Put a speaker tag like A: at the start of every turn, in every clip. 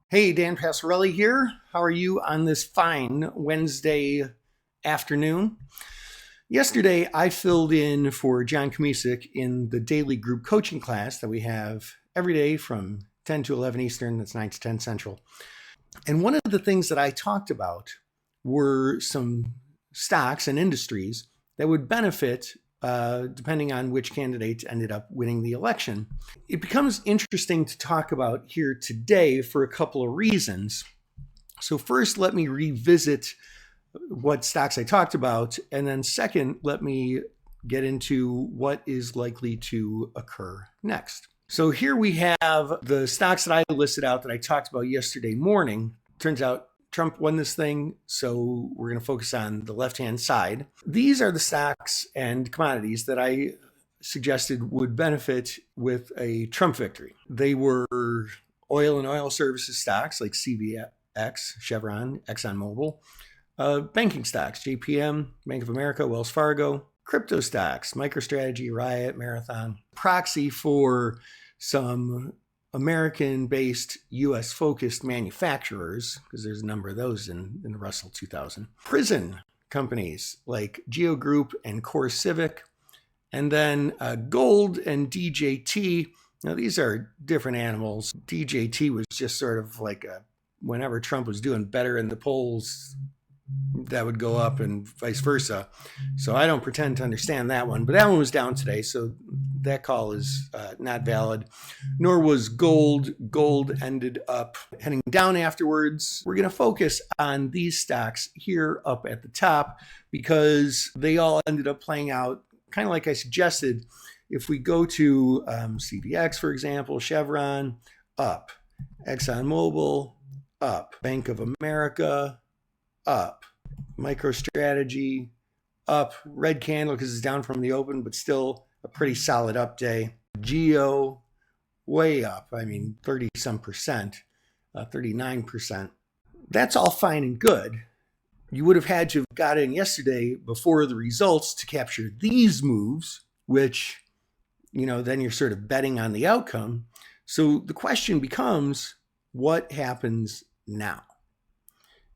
A: Hey, Dan Passarelli here. How are you on this fine Wednesday afternoon? Yesterday, I filled in for John Kamisic in the daily group coaching class that we have every day from 10 to 11 Eastern, that's 9 to 10 Central. And one of the things that I talked about were some stocks and industries that would benefit depending on which candidate ended up winning the election. It becomes interesting to talk about here today for a couple of reasons. So first, let me revisit what stocks I talked about. And then second, let me get into what is likely to occur next. So here we have the stocks that I listed out that I talked about yesterday morning. Turns out Trump won this thing, so we're going to focus on the left-hand side. These are the stocks and commodities that I suggested would benefit with a Trump victory. They were oil and oil services stocks like CVX, Chevron, Exxon Mobil, banking stocks, JPM, Bank of America, Wells Fargo, crypto stocks, MicroStrategy, Riot, Marathon, proxy for some American-based, U.S.-focused manufacturers, because there's a number of those in the Russell 2000. Prison companies like GEO Group and Core Civic, and then gold and DJT. Now, these are different animals. DJT was just sort of like whenever Trump was doing better in the polls, that would go up and vice versa. So I don't pretend to understand that one, but that one was down today. So that call is not valid, nor was gold. Gold ended up heading down afterwards. We're going to focus on these stocks here up at the top because they all ended up playing out kind of like I suggested. If we go to CVX, for example, Chevron, up. Exxon Mobil, up. Bank of America, up. MicroStrategy, up. Red candle because it's down from the open, but still a pretty solid up day. GEO, way up. I mean, 30-some percent, 39%. That's all fine and good. You would have had to have got in yesterday before the results to capture these moves, which, then you're sort of betting on the outcome. So the question becomes, what happens now?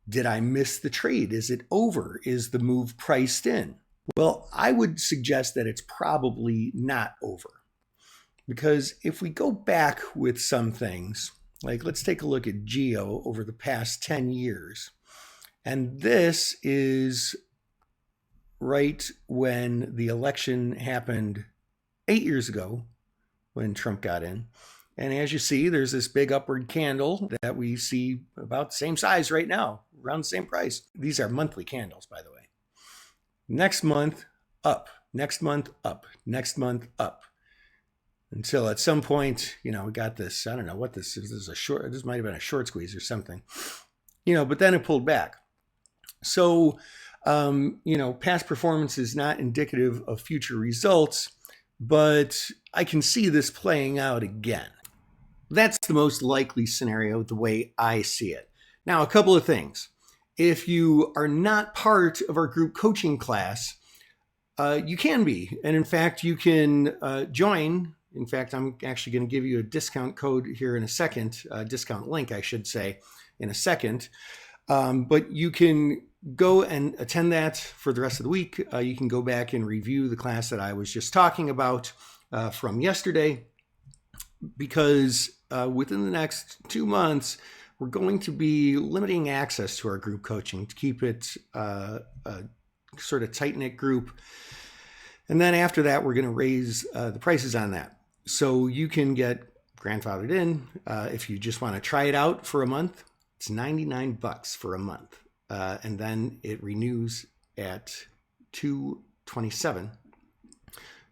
A: Did I miss the trade? Is it over? Is the move priced in? Well, I would suggest that it's probably not over. Because if we go back with some things, like let's take a look at GEO over the past 10 years. And this is right when the election happened 8 years ago when Trump got in. And as you see, there's this big upward candle that we see about the same size right now, around the same price. These are monthly candles, by the way. Next month, up. Next month, up. Next month, up. Until at some point, we got this, I don't know what this is. This might have been a short squeeze or something. But then it pulled back. So, past performance is not indicative of future results, but I can see this playing out again. That's the most likely scenario, the way I see it. Now, a couple of things. If you are not part of our group coaching class, you can be. And in fact, you can join. In fact, I'm actually going to give you a discount code here in a second, discount link, I should say, in a second. But you can go and attend that for the rest of the week. You can go back and review the class that I was just talking about from yesterday, because within the next 2 months, we're going to be limiting access to our group coaching to keep it a sort of tight-knit group. And then after that, we're going to raise the prices on that. So you can get grandfathered in. If you just want to try it out for a month, it's $99 for a month. And then it renews at $227.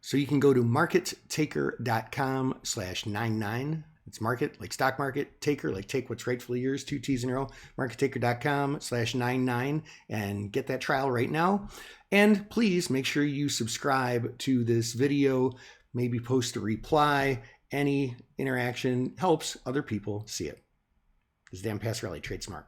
A: So you can go to markettaker.com/99. It's market, like stock market, taker, like take what's rightfully yours, 2 T's in a row, markettaker.com/99, and get that trial right now. And please make sure you subscribe to this video, maybe post a reply. Any interaction helps other people see it. This is Dan Passarelli, Trade Smart.